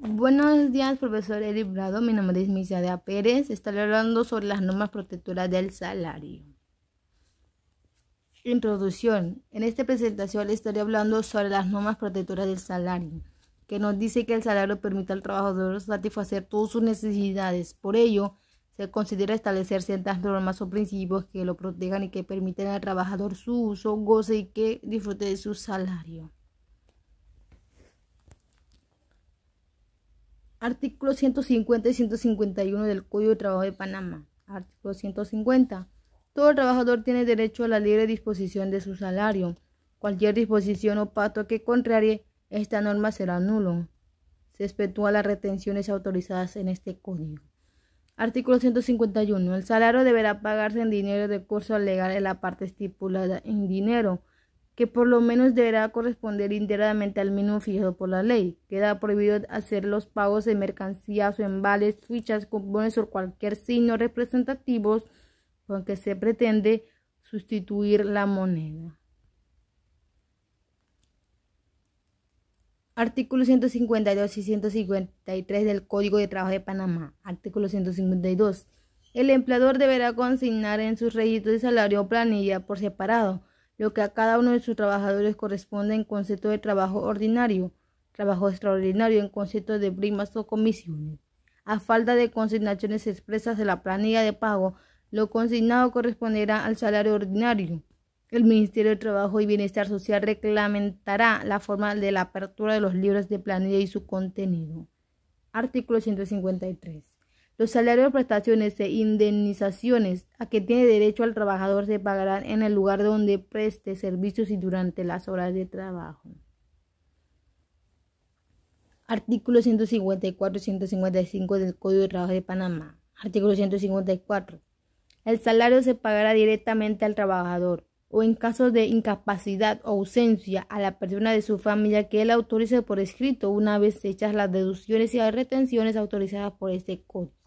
Buenos días, profesor Eric Brado. Mi nombre es Misadia Pérez. Estaré hablando sobre las normas protectoras del salario. Introducción. En esta presentación estaré hablando sobre las normas protectoras del salario, que nos dice que el salario permite al trabajador satisfacer todas sus necesidades. Por ello, se considera establecer ciertas normas o principios que lo protejan y que permiten al trabajador su uso, goce y que disfrute de su salario. Artículos 150 y 151 del Código de Trabajo de Panamá. Artículo 150. Todo trabajador tiene derecho a la libre disposición de su salario. Cualquier disposición o pacto que contrarie esta norma será nulo. Se exceptúa las retenciones autorizadas en este código. Artículo 151. El salario deberá pagarse en dinero de curso legal en la parte estipulada en dinero, que por lo menos deberá corresponder íntegramente al mínimo fijado por la ley. Queda prohibido hacer los pagos de mercancías o en vales, fichas, cupones o cualquier signo representativos con que se pretende sustituir la moneda. Artículos 152 y 153 del Código de Trabajo de Panamá. Artículo 152. El empleador deberá consignar en sus registros de salario o planilla por separado lo que a cada uno de sus trabajadores corresponde en concepto de trabajo ordinario, trabajo extraordinario en concepto de primas o comisiones. A falta de consignaciones expresas de la planilla de pago, lo consignado corresponderá al salario ordinario. El Ministerio de Trabajo y Bienestar Social reglamentará la forma de la apertura de los libros de planilla y su contenido. Artículo 153. Los salarios, prestaciones e indemnizaciones a que tiene derecho el trabajador se pagarán en el lugar donde preste servicios y durante las horas de trabajo. Artículos 154 y 155 del Código de Trabajo de Panamá. Artículo 154. El salario se pagará directamente al trabajador o en caso de incapacidad o ausencia a la persona de su familia que él autorice por escrito una vez hechas las deducciones y las retenciones autorizadas por este código.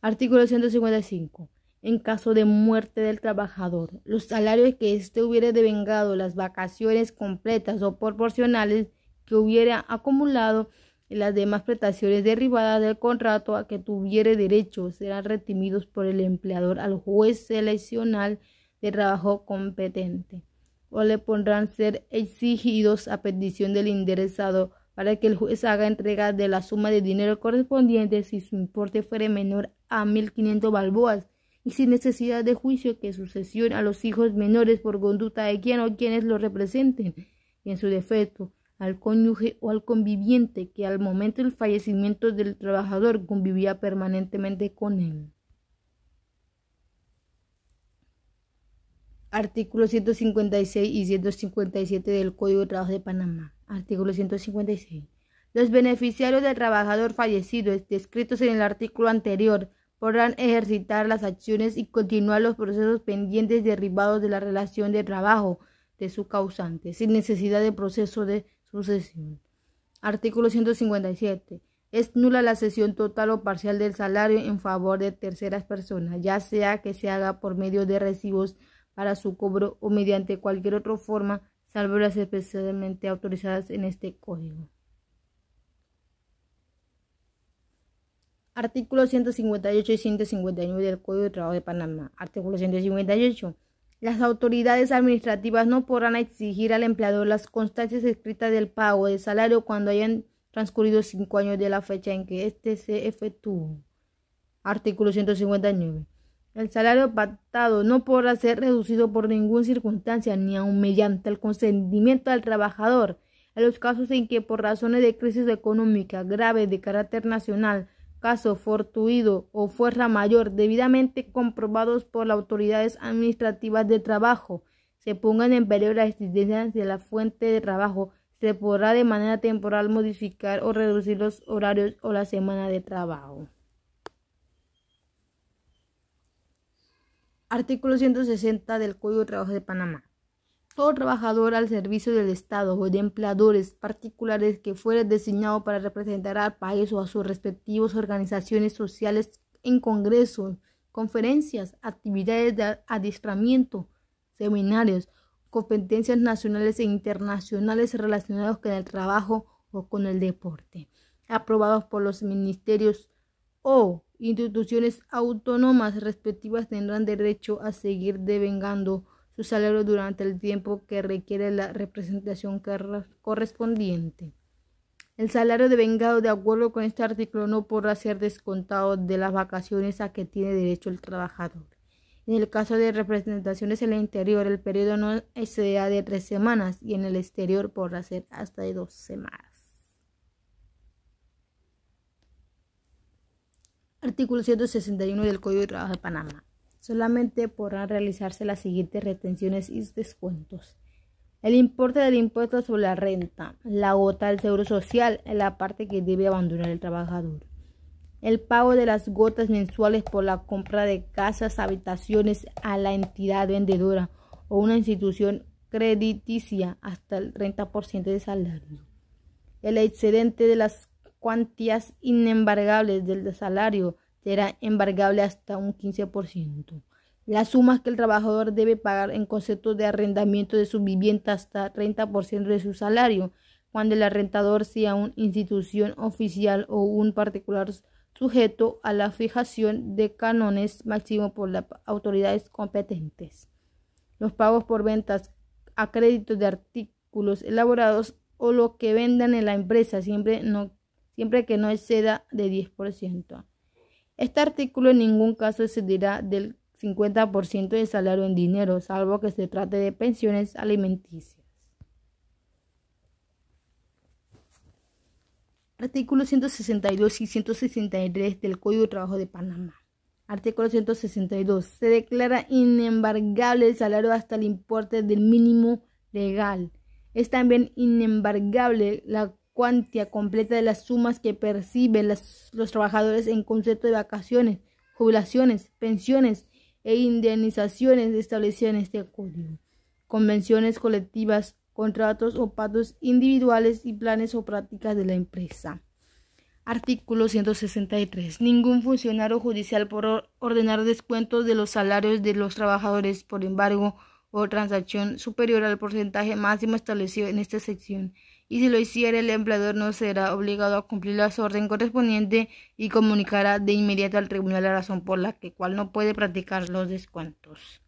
Artículo 155. En caso de muerte del trabajador, los salarios que éste hubiere devengado, las vacaciones completas o proporcionales que hubiera acumulado y las demás prestaciones derivadas del contrato a que tuviere derecho serán retenidos por el empleador al juez seleccional de trabajo competente o le podrán ser exigidos a petición del interesado para que el juez haga entrega de la suma de dinero correspondiente si su importe fuere menor a 1.500 balboas y sin necesidad de juicio que sucesión a los hijos menores por conducta de quien o quienes lo representen y en su defecto al cónyuge o al conviviente que al momento del fallecimiento del trabajador convivía permanentemente con él. Artículos 156 y 157 del Código de Trabajo de Panamá. Artículo 156. Los beneficiarios del trabajador fallecido descritos en el artículo anterior podrán ejercitar las acciones y continuar los procesos pendientes derivados de la relación de trabajo de su causante, sin necesidad de proceso de sucesión. Artículo 157. Es nula la cesión total o parcial del salario en favor de terceras personas, ya sea que se haga por medio de recibos para su cobro o mediante cualquier otra forma, salvo las especialmente autorizadas en este código. Artículos 158 y 159 del Código de Trabajo de Panamá. Artículo 158. Las autoridades administrativas no podrán exigir al empleador las constancias escritas del pago de salario cuando hayan transcurrido 5 años de la fecha en que éste se efectuó. Artículo 159. El salario pactado no podrá ser reducido por ninguna circunstancia, ni aun mediante el consentimiento del trabajador, en los casos en que por razones de crisis económica grave de carácter nacional, caso fortuito o fuerza mayor debidamente comprobados por las autoridades administrativas de trabajo, se pongan en peligro la existencia de la fuente de trabajo, se podrá de manera temporal modificar o reducir los horarios o la semana de trabajo. Artículo 160 del Código de Trabajo de Panamá. Todo trabajador al servicio del Estado o de empleadores particulares que fuere designado para representar al país o a sus respectivas organizaciones sociales en congresos, conferencias, actividades de adiestramiento, seminarios, competencias nacionales e internacionales relacionados con el trabajo o con el deporte, aprobados por los ministerios o instituciones autónomas respectivas, tendrán derecho a seguir devengando su salario durante el tiempo que requiere la representación correspondiente. El salario devengado de acuerdo con este artículo no podrá ser descontado de las vacaciones a que tiene derecho el trabajador. En el caso de representaciones en el interior, el periodo no excederá de 3 semanas y en el exterior podrá ser hasta de 2 semanas. Artículo 161 del Código de Trabajo de Panamá. Solamente podrán realizarse las siguientes retenciones y descuentos: el importe del impuesto sobre la renta, la gota del seguro social en la parte que debe abandonar el trabajador, el pago de las gotas mensuales por la compra de casas, habitaciones a la entidad vendedora o una institución crediticia hasta el 30% de salario, el excedente de las cuantías inembargables del salario será embargable hasta un 15%. Las sumas que el trabajador debe pagar en concepto de arrendamiento de su vivienda hasta 30% de su salario, cuando el arrendador sea una institución oficial o un particular sujeto a la fijación de cánones máximos por las autoridades competentes. Los pagos por ventas a crédito de artículos elaborados o lo que vendan en la empresa siempre que no exceda de 10%. Este artículo en ningún caso excederá del 50% del salario en dinero, salvo que se trate de pensiones alimenticias. Artículos 162 y 163 del Código de Trabajo de Panamá. Artículo 162. Se declara inembargable el salario hasta el importe del mínimo legal. Es también inembargable la cuantía completa de las sumas que perciben los trabajadores en concepto de vacaciones, jubilaciones, pensiones e indemnizaciones establecidas en este código, convenciones colectivas, contratos o pactos individuales y planes o prácticas de la empresa. Artículo 163. Ningún funcionario judicial podrá ordenar descuentos de los salarios de los trabajadores por embargo o transacción superior al porcentaje máximo establecido en esta sección, y si lo hiciera, el empleador no será obligado a cumplir la orden correspondiente y comunicará de inmediato al tribunal la razón por la cual no puede practicar los descuentos.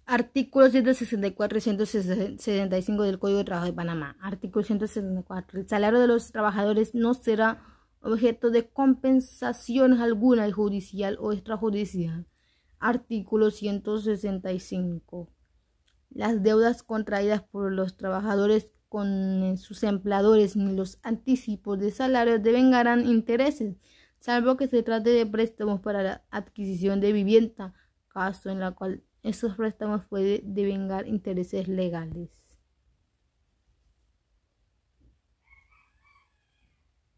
Artículos 164 y 175 del Código de Trabajo de Panamá. Artículo 164. El salario de los trabajadores no será objeto de compensación alguna judicial o extrajudicial. Artículo 165. Las deudas contraídas por los trabajadores con sus empleadores ni los anticipos de salario devengarán intereses, salvo que se trate de préstamos para la adquisición de vivienda, caso en el cual esos préstamos pueden devengar intereses legales.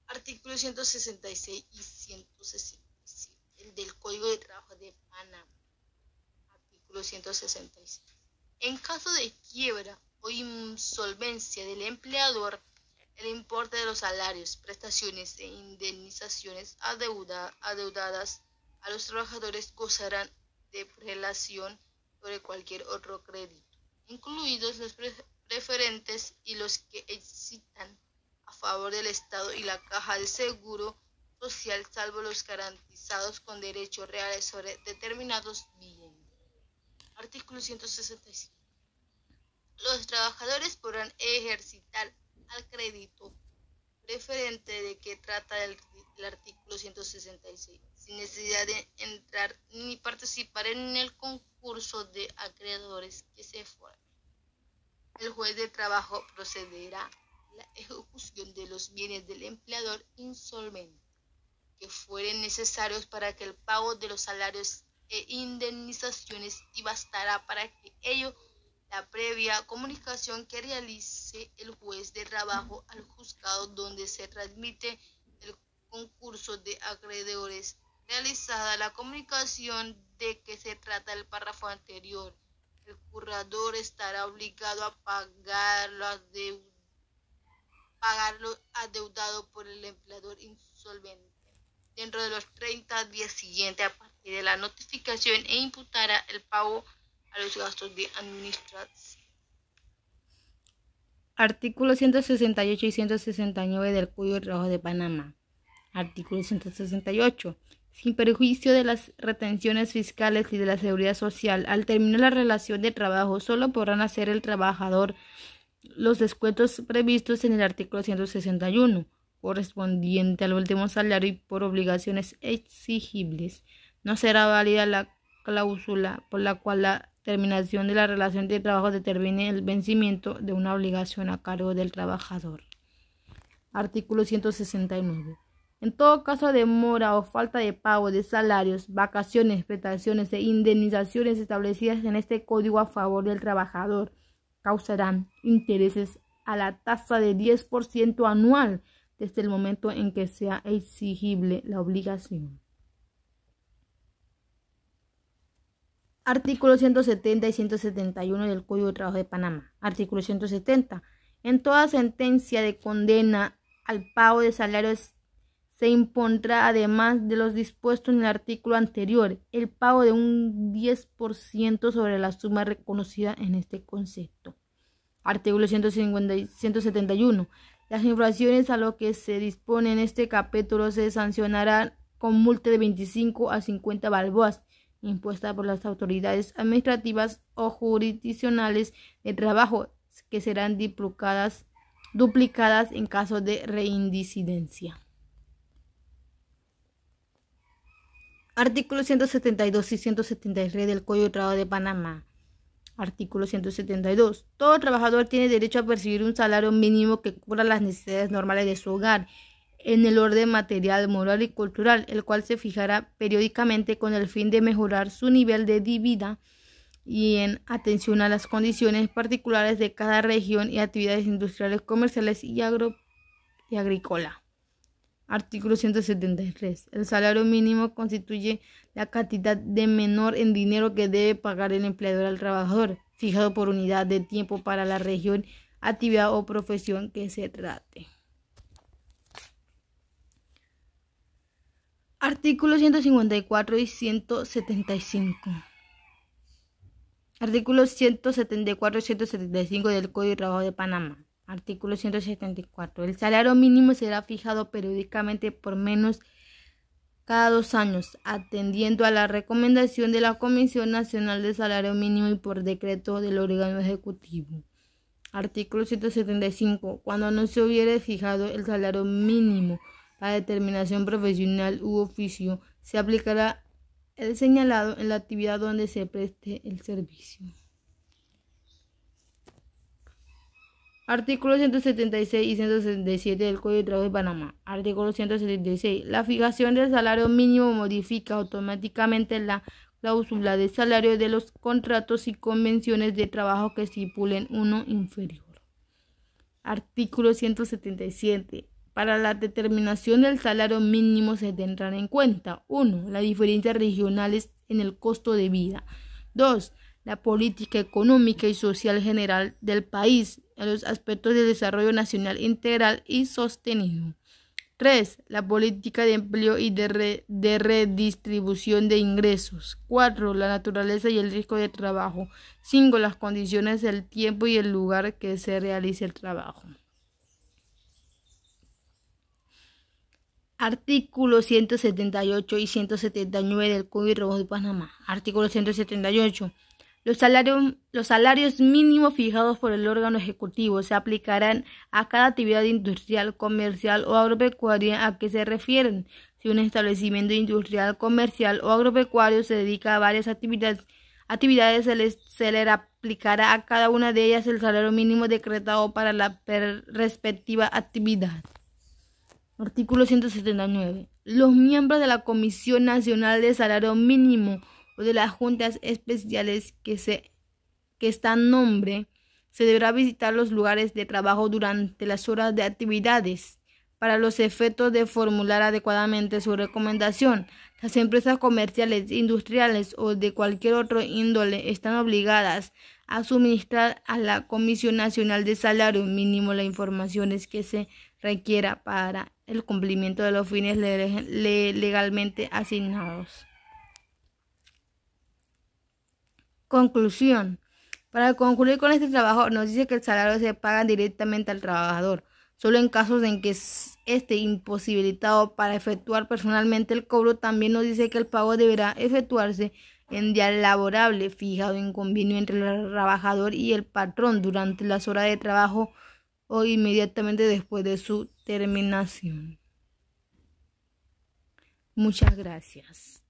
Artículos 166 y 167 del Código de Trabajo de Panamá. Artículo 166. En caso de quiebra o insolvencia del empleador, el importe de los salarios, prestaciones e indemnizaciones adeudadas a los trabajadores gozarán de prelación sobre cualquier otro crédito, incluidos los preferentes y los que excitan a favor del Estado y la Caja de Seguro Social, salvo los garantizados con derechos reales sobre determinados bienes. Artículo 165. Los trabajadores podrán ejercitar al crédito preferente de que trata el artículo 166, sin necesidad de entrar ni participar en el concurso de acreedores que se forme. El juez de trabajo procederá a la ejecución de los bienes del empleador insolvente que fueren necesarios para que el pago de los salarios e indemnizaciones, y bastará para que ello la previa comunicación que realice el juez de trabajo al juzgado donde se transmite el concurso de acreedores. Realizada la comunicación de que se trata el párrafo anterior, el curador estará obligado a pagar lo adeudado por el empleador insolvente dentro de los 30 días siguientes a partir de la notificación e imputará el pago a los gastos de administración. Artículos 168 y 169 del Código de Trabajo de Panamá. Artículo 168. Sin perjuicio de las retenciones fiscales y de la seguridad social, al terminar la relación de trabajo, solo podrán hacer el trabajador los descuentos previstos en el artículo 161, correspondiente al último salario y por obligaciones exigibles. No será válida la cláusula por la cual la terminación de la relación de trabajo determine el vencimiento de una obligación a cargo del trabajador. Artículo 169. En todo caso de mora o falta de pago de salarios, vacaciones, prestaciones e indemnizaciones establecidas en este código a favor del trabajador, causarán intereses a la tasa de 10% anual desde el momento en que sea exigible la obligación. Artículos 170 y 171 del Código de Trabajo de Panamá. Artículo 170. En toda sentencia de condena al pago de salarios se impondrá, además de los dispuestos en el artículo anterior, el pago de un 10% sobre la suma reconocida en este concepto. Artículo 150 y 171. Las infracciones a lo que se dispone en este capítulo se sancionarán con multa de 25 a 50 balboas, impuesta por las autoridades administrativas o jurisdiccionales de trabajo, que serán duplicadas en caso de reincidencia. Artículos 172 y 173 del Código de Trabajo de Panamá. Artículo 172. Todo trabajador tiene derecho a percibir un salario mínimo que cubra las necesidades normales de su hogar, en el orden material, moral y cultural, el cual se fijará periódicamente con el fin de mejorar su nivel de vida y en atención a las condiciones particulares de cada región y actividades industriales, comerciales y agrícola. Artículo 173. El salario mínimo constituye la cantidad de menor en dinero que debe pagar el empleador al trabajador, fijado por unidad de tiempo para la región, actividad o profesión que se trate. Artículos 154 y 175. Artículos 174 y 175 del Código de Trabajo de Panamá. Artículo 174. El salario mínimo será fijado periódicamente por menos cada 2 años, atendiendo a la recomendación de la Comisión Nacional de Salario Mínimo y por decreto del órgano ejecutivo. Artículo 175. Cuando no se hubiere fijado el salario mínimo para determinación profesional u oficio, se aplicará el señalado en la actividad donde se preste el servicio. Artículos 176 y 177 del Código de Trabajo de Panamá. Artículo 176. La fijación del salario mínimo modifica automáticamente la cláusula de salario de los contratos y convenciones de trabajo que estipulen uno inferior. Artículo 177. Para la determinación del salario mínimo se tendrán en cuenta: 1. Las diferencias regionales en el costo de vida. 2. La política económica y social general del país en los aspectos de desarrollo nacional integral y sostenido. 3. La política de empleo y de redistribución de ingresos. 4. La naturaleza y el riesgo de trabajo. 5. Las condiciones, el tiempo y el lugar que se realice el trabajo. Artículos 178 y 179 del Código de Trabajo de Panamá. Artículo 178. Los salarios mínimos fijados por el órgano ejecutivo se aplicarán a cada actividad industrial, comercial o agropecuaria a que se refieren. Si un establecimiento industrial, comercial o agropecuario se dedica a varias actividades se le aplicará a cada una de ellas el salario mínimo decretado para la respectiva actividad. Artículo 179. Los miembros de la Comisión Nacional de Salario Mínimo o de las juntas especiales que están nombre, se deberá visitar los lugares de trabajo durante las horas de actividades para los efectos de formular adecuadamente su recomendación. Las empresas comerciales, industriales o de cualquier otro índole están obligadas a suministrar a la Comisión Nacional de Salario Mínimo las informaciones que se requiera para el cumplimiento de los fines legalmente asignados. Conclusión. Para concluir con este trabajo, nos dice que el salario se paga directamente al trabajador, solo en casos en que esté imposibilitado para efectuar personalmente el cobro. También nos dice que el pago deberá efectuarse en día laborable fijado en convenio entre el trabajador y el patrón durante las horas de trabajo o inmediatamente después de su terminación. Muchas gracias.